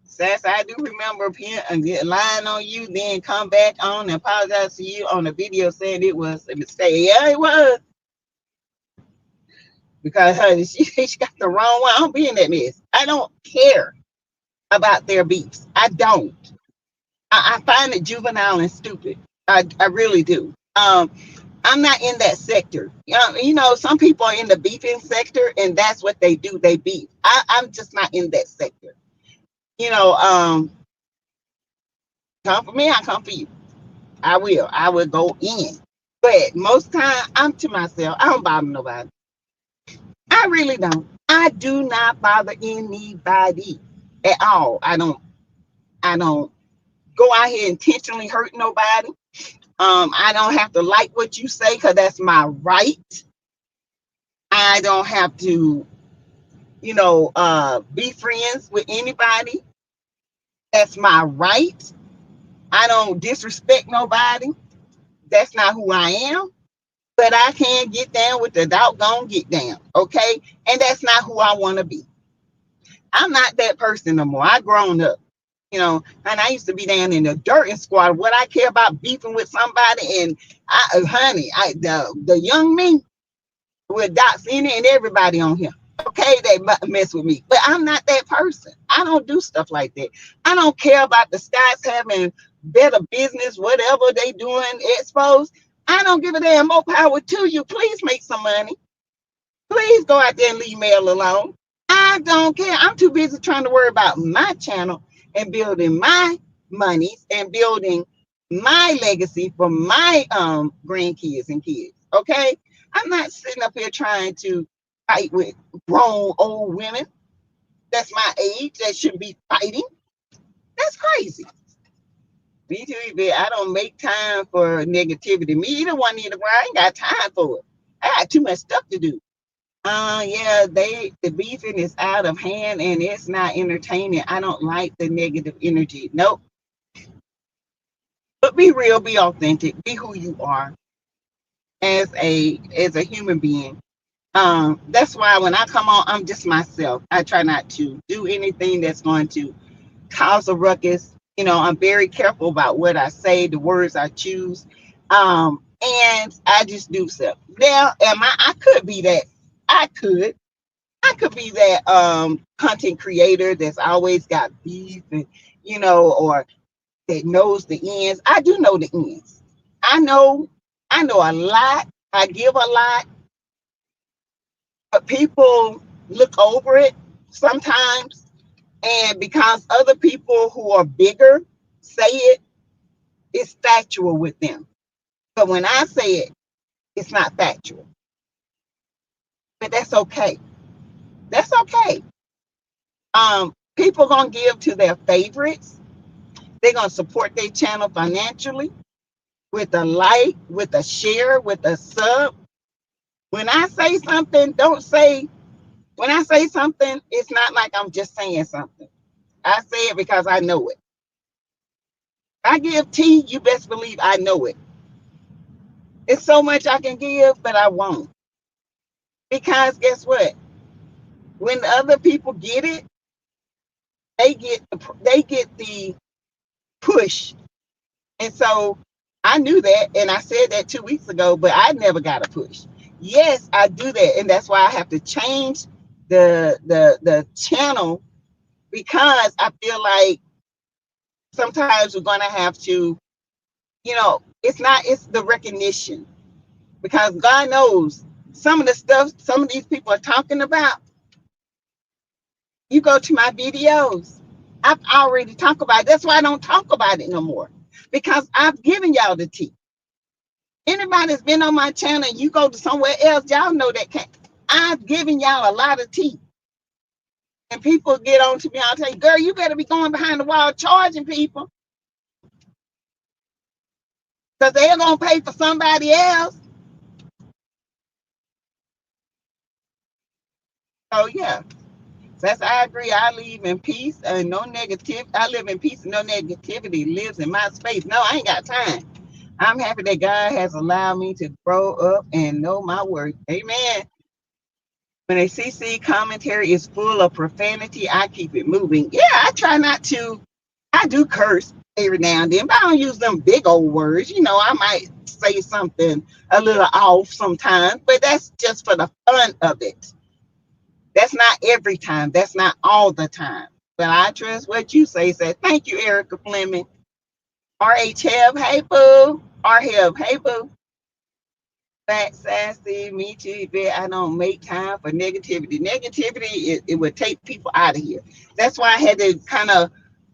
Sass, I do remember lying on you, then come back on and apologize to you on the video saying it was a mistake. Yeah, it was. Because she got the wrong one. I don't be in that mess. I don't care about their beefs. I don't. I find it juvenile and stupid. I really do. I'm not in that sector. Some people are in the beefing sector, and that's what they do. They beef. I'm just not in that sector. Come for me, I come for you. I will go in. But most time, I'm to myself. I don't bother nobody. I really don't. I do not bother anybody at all. I don't go out here intentionally hurt nobody. I don't have to like what you say because that's my right. I don't have to, be friends with anybody. That's my right. I don't disrespect nobody. That's not who I am. But I can get down with the doggone get down, okay? And that's not who I want to be. I'm not that person no more. I grown up, and I used to be down in the dirt and squad. What I care about beefing with somebody, and honey, the young me with Doc Cena and everybody on here. Okay, they mess with me, but I'm not that person. I don't do stuff like that. I don't care about the Scots having better business, whatever they doing, exposed. I don't give a damn. More power to you. Please make some money. Please go out there and leave mail alone. I don't care. I'm too busy trying to worry about my channel and building my monies and building my legacy for my grandkids and kids. Okay, I'm not sitting up here trying to fight with grown old women that's my age that shouldn't be fighting. That's crazy. Me too, I don't make time for negativity. Me either one either way. I ain't got time for it. I got too much stuff to do. Yeah, the beefing is out of hand and it's not entertaining. I don't like the negative energy. Nope. But be real, be authentic, be who you are as a human being. That's why when I come on, I'm just myself. I try not to do anything that's going to cause a ruckus. I'm very careful about what I say, the words I choose. And I just do stuff. Now, I could be that. I could be that content creator that's always got beef and or that knows the ends. I do know the ends. I know a lot. I give a lot, but people look over it sometimes, and because other people who are bigger say it, it's factual with them. But when I say it, it's not factual. But that's okay. That's okay. People gonna give to their favorites. They're gonna support their channel financially with a like, with a share, with a sub. When I say something, when I say something, it's not like I'm just saying something. I say it because I know it. If I give tea, you best believe I know it. It's so much I can give, but I won't. Because guess what? When other people get it, they get the push. And so I knew that, and I said that 2 weeks ago, but I never got a push. Yes, I do that, and that's why I have to change the channel, because I feel like sometimes we're going to have to, it's the recognition, because God knows some of the stuff some of these people are talking about. You go to my videos, I've already talked about it. That's why I don't talk about it no more, because I've given y'all the tea. Anybody that's been on my channel, you go to somewhere else, y'all know that I've given y'all a lot of tea. And people get on to me, I'll tell you, girl, you better be going behind the wall charging people, because they're going to pay for somebody else. So, yeah, I agree. I live in peace and no negative. I live in peace and no negativity lives in my space. No, I ain't got time. I'm happy that God has allowed me to grow up and know my worth. Amen. When a CC commentary is full of profanity, I keep it moving. Yeah, I try not to. I do curse every now and then, but I don't use them big old words. I might say something a little off sometimes, but that's just for the fun of it. That's not every time. That's not all the time. But I trust what you say. Thank you, Erica Fleming. RH hey boo. RH hey boo. Fat, sassy, me too. I don't make time for negativity. Negativity, it would take people out of here. That's why I had to kind of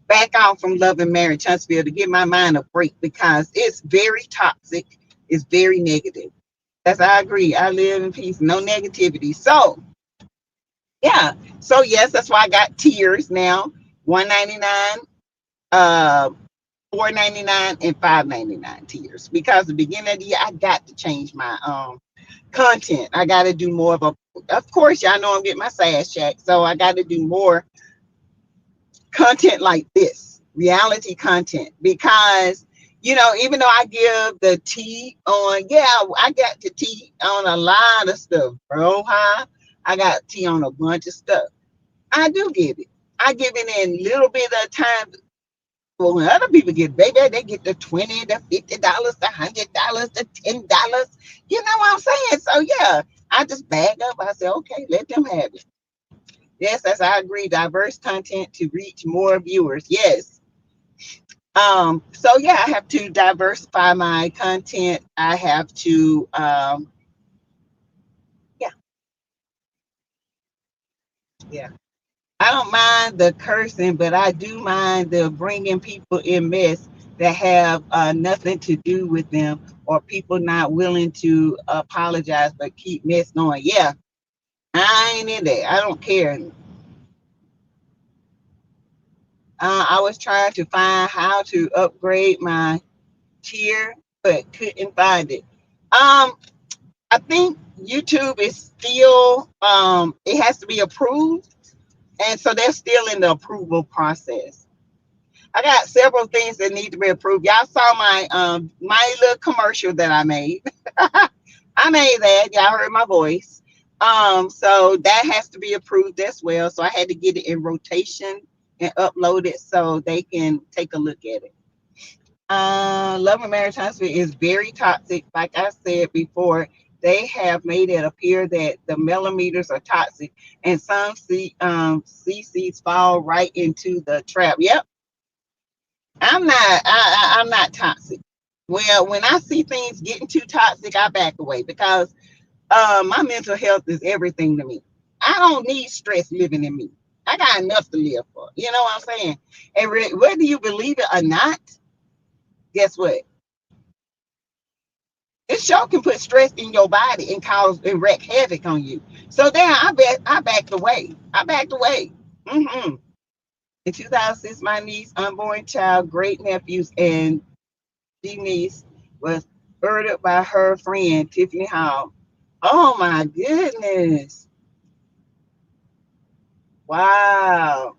back out from Love and Marriage Huntsville to give my mind a break, because it's very toxic. It's very negative. I agree. I live in peace, no negativity. So, yeah. So, yes, that's why I got tiers now. $1.99, $4.99, and $5.99 tiers, because at the beginning of the year I got to change my content. I got to do more of course, y'all know I'm getting my sass check, so I got to do more content like this. reality content, because even though I give the tea on, I got the tea on a lot of stuff, bro. Huh? I got tea on a bunch of stuff. I do give it. I give it in little bit of time. Well, when other people get, baby, they get the $20, the $50, the $100, the $10. You know what I'm saying? So yeah, I just bag up. I say, okay, let them have it. Yes, as I agree, diverse content to reach more viewers. Yes. So yeah, I have to diversify my content. I have to, yeah. I don't mind the cursing, but I do mind the bringing people in mess that have nothing to do with them, or people not willing to apologize but keep mess going. Yeah, I ain't in there. I don't care. I was trying to find how to upgrade my tier, but couldn't find it. I think YouTube is still, it has to be approved, and so they're still in the approval process. I got several things that need to be approved. Y'all saw my little commercial that I made. I made that. Y'all heard my voice. So that has to be approved as well. So I had to get it in rotation and upload it so they can take a look at it. Love and marriage transfer is very toxic. Like I said before, they have made it appear that the millimeters are toxic, and some CCs fall right into the trap. Yep. I'm not toxic. Well, when I see things getting too toxic, I back away, because my mental health is everything to me. I don't need stress living in me. I got enough to live for. You know what I'm saying? And whether you believe it or not, guess what? This show can put stress in your body and wreak havoc on you. So then I backed away. I backed away. In 2006, my niece, unborn child, great nephews, and niece was murdered by her friend Tiffany Hall. Oh my goodness! Wow.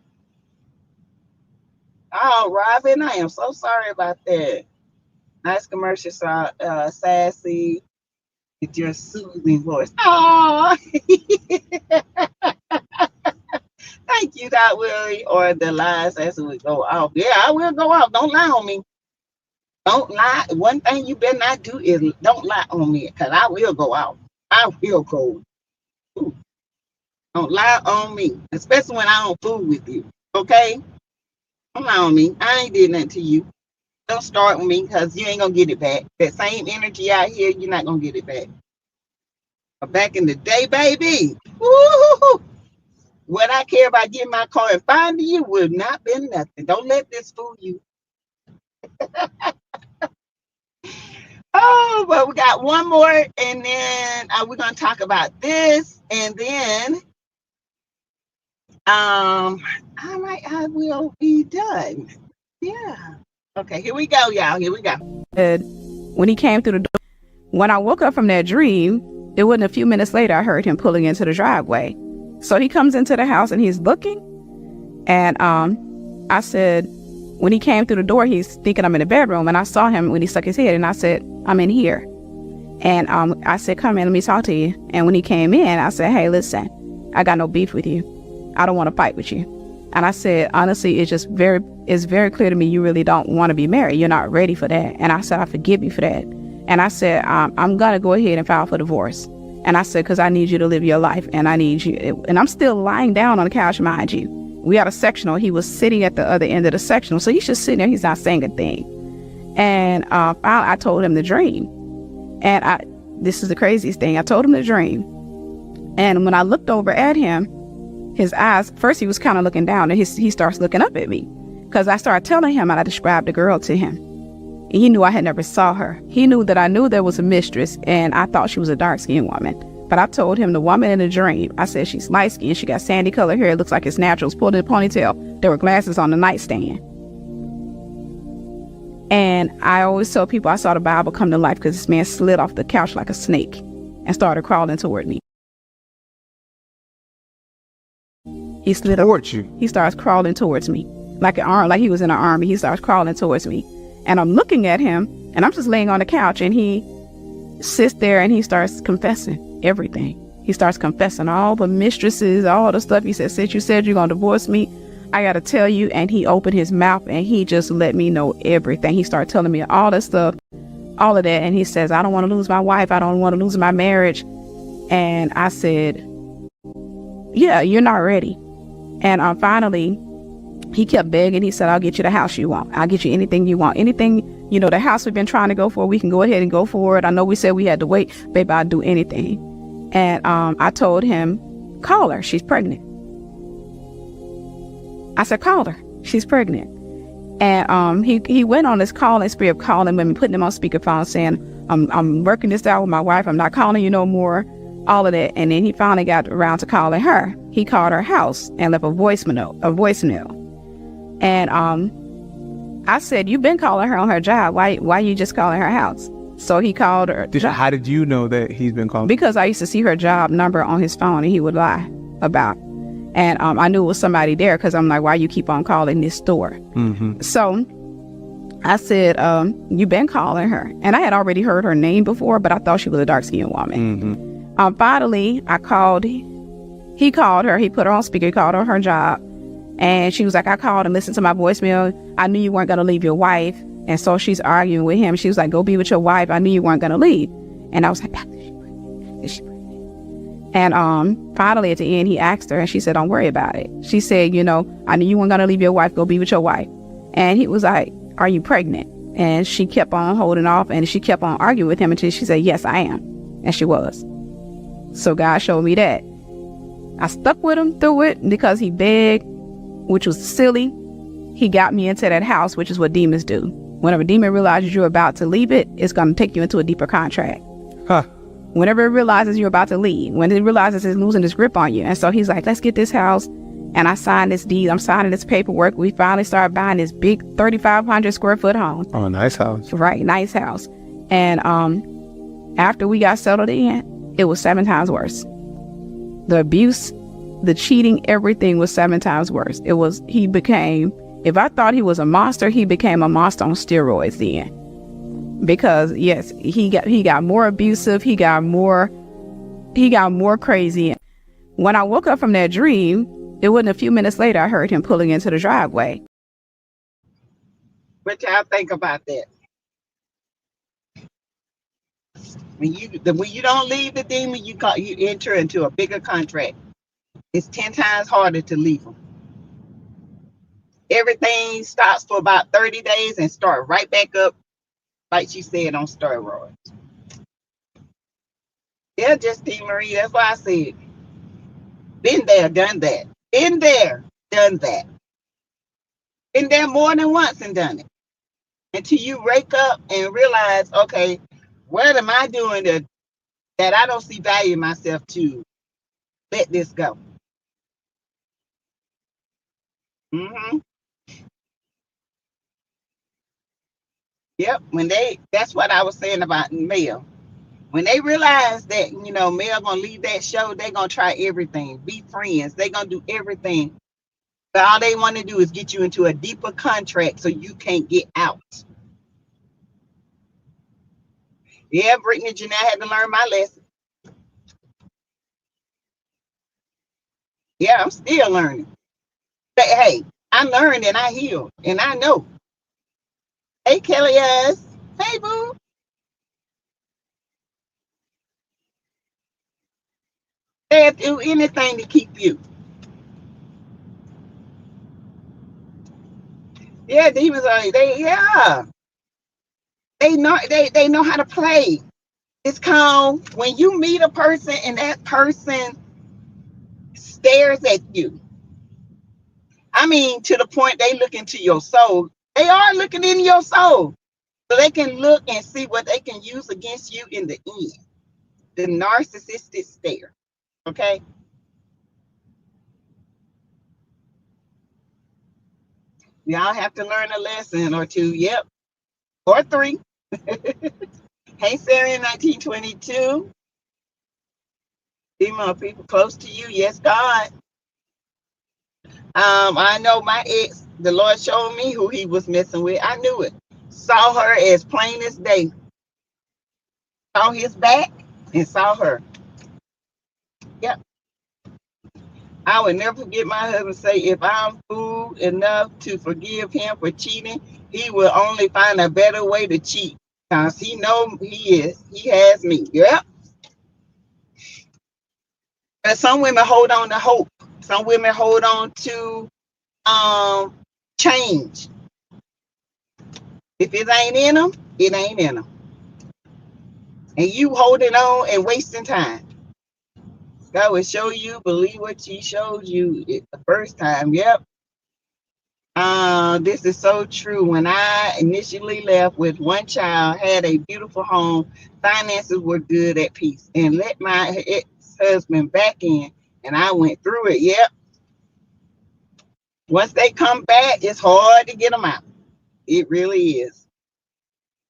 Oh, Robin, I am so sorry about that. Nice commercial, sassy with your soothing voice. Oh, thank you, Dot Willie, or the lies as we go off. Yeah, I will go off. Don't lie on me. Don't lie. One thing you better not do is don't lie on me, because I will go out. I will go. Ooh. Don't lie on me, especially when I don't fool with you. Okay? Don't lie on me. I ain't did nothing to you. Don't start with me, because you ain't gonna get it back. That same energy out here, you're not gonna get it back. But back in the day, baby, woo, what I care about getting my car and finding you would not be nothing. Don't let this fool you. Oh, but we got one more, and then we're gonna talk about this, and then I will be done. Yeah. Okay, here we go, y'all. Here we go. When he came through the door, when I woke up from that dream, it wasn't a few minutes later I heard him pulling into the driveway. So he comes into the house and he's looking, and I said, when he came through the door, he's thinking I'm in the bedroom, and I saw him when he stuck his head, and I said, I'm in here. And I said, come in, let me talk to you. And when he came in, I said, hey, listen, I got no beef with you. I don't want to fight with you. And I said, honestly, it's very clear to me you really don't want to be married. You're not ready for that. And I said, I forgive you for that. And I said, I'm going to go ahead and file for divorce. And I said, because I need you to live your life, and I need you. And I'm still lying down on the couch, mind you. We had a sectional. He was sitting at the other end of the sectional. So he's just sitting there. He's not saying a thing. And I told him the dream. And this is the craziest thing. I told him the dream. And when I looked over at him, his eyes, first he was kind of looking down, and he starts looking up at me, because I started telling him, and I described the girl to him. And he knew I had never saw her. He knew that I knew there was a mistress, and I thought she was a dark-skinned woman. But I told him the woman in the dream, I said, she's light-skinned. She got sandy colored hair. It looks like it's natural. It's pulled in a ponytail. There were glasses on the nightstand. And I always tell people I saw the Bible come to life, because this man slid off the couch like a snake and started crawling toward me. He slid towards you. He starts crawling towards me. like an arm, like he was in an army. He starts crawling towards me, and I'm looking at him, and I'm just laying on the couch, and he sits there and he starts confessing everything. He starts confessing all the mistresses, all the stuff. He said, since you said you're gonna divorce me, I gotta tell you. And he opened his mouth and he just let me know everything. He started telling me all that stuff, all of that. And he says, I don't want to lose my wife. I don't want to lose my marriage. And I said, yeah, you're not ready. And finally, he kept begging. He said, I'll get you the house you want. I'll get you anything you want. Anything, the house we've been trying to go for, we can go ahead and go for it. I know we said we had to wait. Baby, I'll do anything. And I told him, call her. She's pregnant. I said, call her. She's pregnant. And he went on this calling spree of calling women, putting them on speakerphone, saying, I'm working this out with my wife. I'm not calling you no more. All of that. And then he finally got around to calling her. He called her house and left a voicemail. And I said, you've been calling her on her job. Why you just calling her house? So he called her. How did you know that he's been calling? Because I used to see her job number on his phone and he would lie about. And I knew it was somebody there because I'm like, why you keep on calling this store? Mm-hmm. So I said, you've been calling her. And I had already heard her name before, but I thought she was a dark-skinned woman. Mm-hmm. Finally, he called her. He put her on speaker. He called her on her job. And she was like, I called and listened to my voicemail. I knew you weren't going to leave your wife. And so she's arguing with him. She was like, go be with your wife. I knew you weren't going to leave. And I was like, is she pregnant? And finally, at the end, he asked her, and she said, don't worry about it. She said, I knew you weren't going to leave your wife. Go be with your wife. And he was like, are you pregnant? And she kept on holding off, and she kept on arguing with him until she said, yes, I am. And she was. So God showed me that. I stuck with him through it because he begged, which was silly. He got me into that house, which is what demons do. Whenever a demon realizes you're about to leave it, it's going to take you into a deeper contract. Huh. Whenever it realizes you're about to leave, when it realizes it's losing its grip on you. And so he's like, let's get this house. And I signed this deed. I'm signing this paperwork. We finally started buying this big 3,500 square foot home. Oh, nice house. Right. Nice house. And after we got settled in, it was 7 times worse. The abuse, the cheating, everything was 7 times worse. He became, if I thought he was a monster, he became a monster on steroids then. Because yes, he got more abusive, he got more crazy. When I woke up from that dream, it wasn't a few minutes later I heard him pulling into the driveway. What y'all think about that? When you don't leave the demon, you enter into a bigger contract. It's 10 times harder to leave them. Everything stops for about 30 days and start right back up, like she said, on steroids. Yeah, Justine Marie, that's why I said, been there, done that. Been there, done that. Been there more than once and done it. Until you wake up and realize, okay, what am I doing that I don't see value in myself to let this go? Mm-hmm. Yep, that's what I was saying about Mel. When they realize that, Mel gonna leave that show, they gonna try everything, be friends, they gonna do everything. But all they want to do is get you into a deeper contract so you can't get out. Yeah, Brittany Janelle had to learn my lesson. Yeah, I'm still learning. But hey, I learned and I healed and I know. Hey, Kelly, hey, boo. They'll do anything to keep you. Yeah, demons are, they know how to play. It's called when you meet a person and that person stares at you. I mean, to the point they look into your soul. They are looking in your soul. So they can look and see what they can use against you in the end. The narcissistic stare. Okay? We all have to learn a lesson or two. Yep. Or 3. Hey, Sarah, in 1922. Female people close to you. Yes, God. I know my ex The Lord showed me who he was messing with. I knew it. Saw her as plain as day. Saw his back and saw her. Yep. I would never forget my husband say, if I'm fool enough to forgive him for cheating, he will only find a better way to cheat. Because he know he has me. Yep. But some women hold on to hope. Some women hold on to change. If it ain't in them, it ain't in them. And you holding on and wasting time. God will show you, believe what he showed you the first time. Yep. This is so true. When I initially left with one child, had a beautiful home, finances were good, at peace, and let my ex-husband back in, and I went through it. Yep. Once they come back, it's hard to get them out. It really is.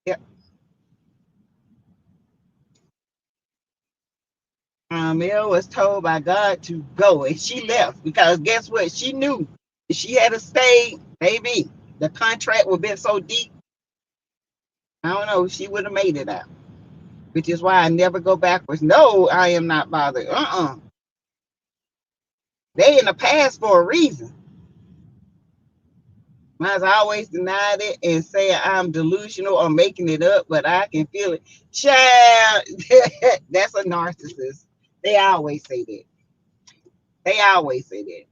Yep. Mel was told by God to go, and she left because guess what? She knew if she had stayed, baby, the contract would have been so deep. I don't know. She would have made it out, which is why I never go backwards. No, I am not bothered. They in the past for a reason. Mine's always denied it and say I'm delusional or making it up, but I can feel it. Child, that's a narcissist. They always say that. They always say that.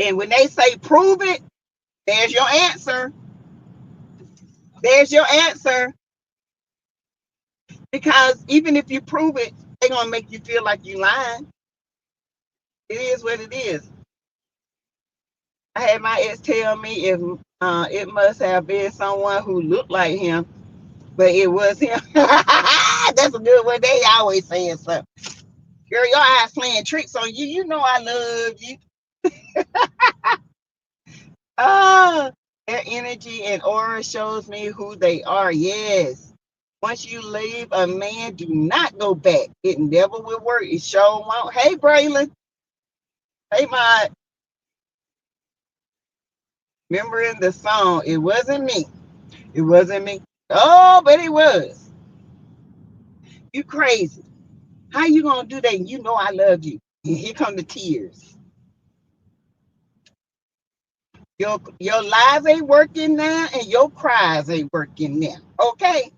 And when they say prove it, there's your answer. There's your answer. Because even if you prove it, they're going to make you feel like you lying. It is what it is. I had my ex tell me if it must have been someone who looked like him, but it was him. That's a good one. They always saying something. Girl, your eyes playing tricks on you. You know I love you. Their energy and aura shows me who they are. Yes. Once you leave a man, do not go back. It never will work. It sure won't. Hey, Braylon. Hey, my. Remember in the song, it wasn't me. It wasn't me. Oh, but it was. You crazy. How you gonna do that? You know I love you. And here come the tears. Your lies ain't working now, and your cries ain't working now. Okay.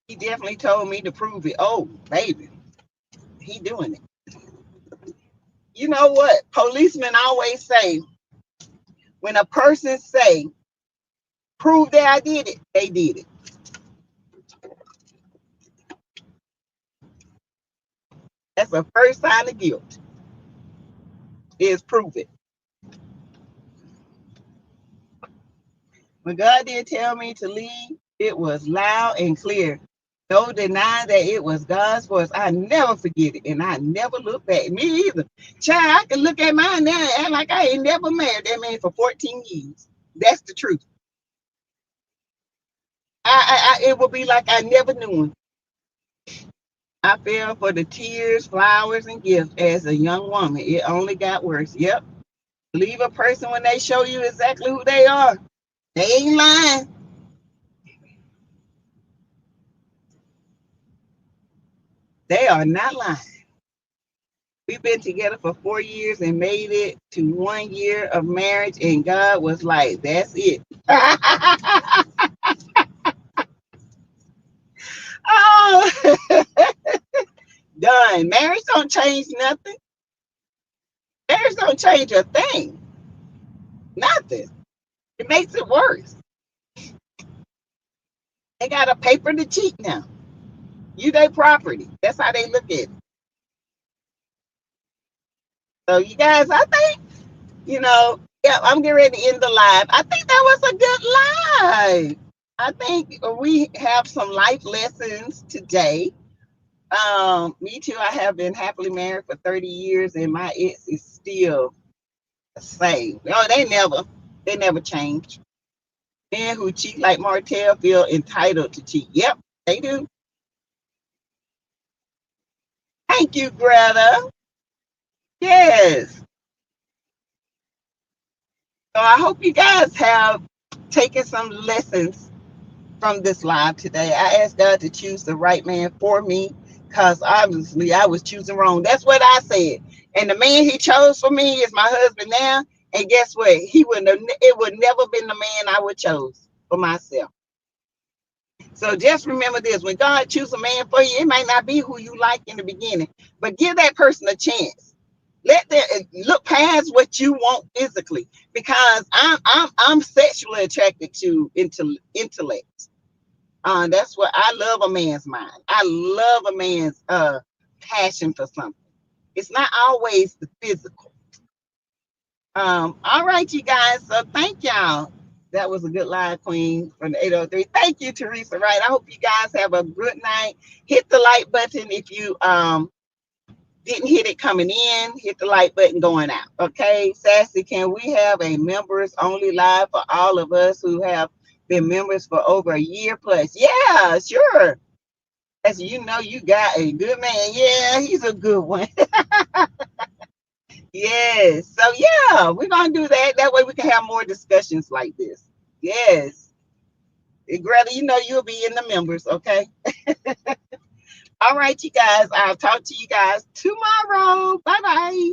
He definitely told me to prove it. Oh, baby. He doing it. You know what? Policemen always say, when a person say, prove that I did it, they did it. That's the first sign of guilt, is prove it. When God did tell me to leave, it was loud and clear. No denying that it was God's voice. I never forget it, and I never look back. Me either. Child, I can look at mine now and act like I ain't never married that man for 14 years. That's the truth. It will be like I never knew him. I fell for the tears, flowers, and gifts as a young woman. It only got worse. Yep. Leave a person when they show you exactly who they are. They ain't lying. They are not lying. We've been together for 4 years and made it to 1 year of marriage, and God was like, that's it. Oh, done. Marriage don't change nothing. Marriage don't change a thing. Nothing. It makes it worse. They got a paper to cheat now. You their property. That's how they look at it. So you guys, I think, yeah, I'm getting ready to end the live. I think that was a good live. I think we have some life lessons today. Me too. I have been happily married for 30 years, and my ex is still the same. Oh, they never change. Men who cheat like Martell feel entitled to cheat. Yep, they do. Thank you, Greta. Yes. So I hope you guys have taken some lessons from this live today. I asked God to choose the right man for me because obviously I was choosing wrong. That's what I said. And the man he chose for me is my husband now. And guess what? It would never been the man I would chose for myself. So just remember this: when God chooses a man for you, it might not be who you like in the beginning, but give that person a chance. Let them look past what you want physically, because I'm sexually attracted to intellect. That's what I love, a man's mind. I love a man's passion for something. It's not always the physical. All right, you guys. So thank y'all. That was a good live, Queen, from the 803. Thank you, Teresa Wright. I hope you guys have a good night. Hit the like button if you didn't hit it coming in. Hit the like button going out. Okay, Sassy, can we have a members only live for all of us who have been members for over a year plus? Yeah, sure. As you know, you got a good man. Yeah, he's a good one. Yes. So yeah, we're gonna do that. That way we can have more discussions like this. Yes. Greta, you know you'll be in the members, okay? All right, you guys. I'll talk to you guys tomorrow. Bye-bye.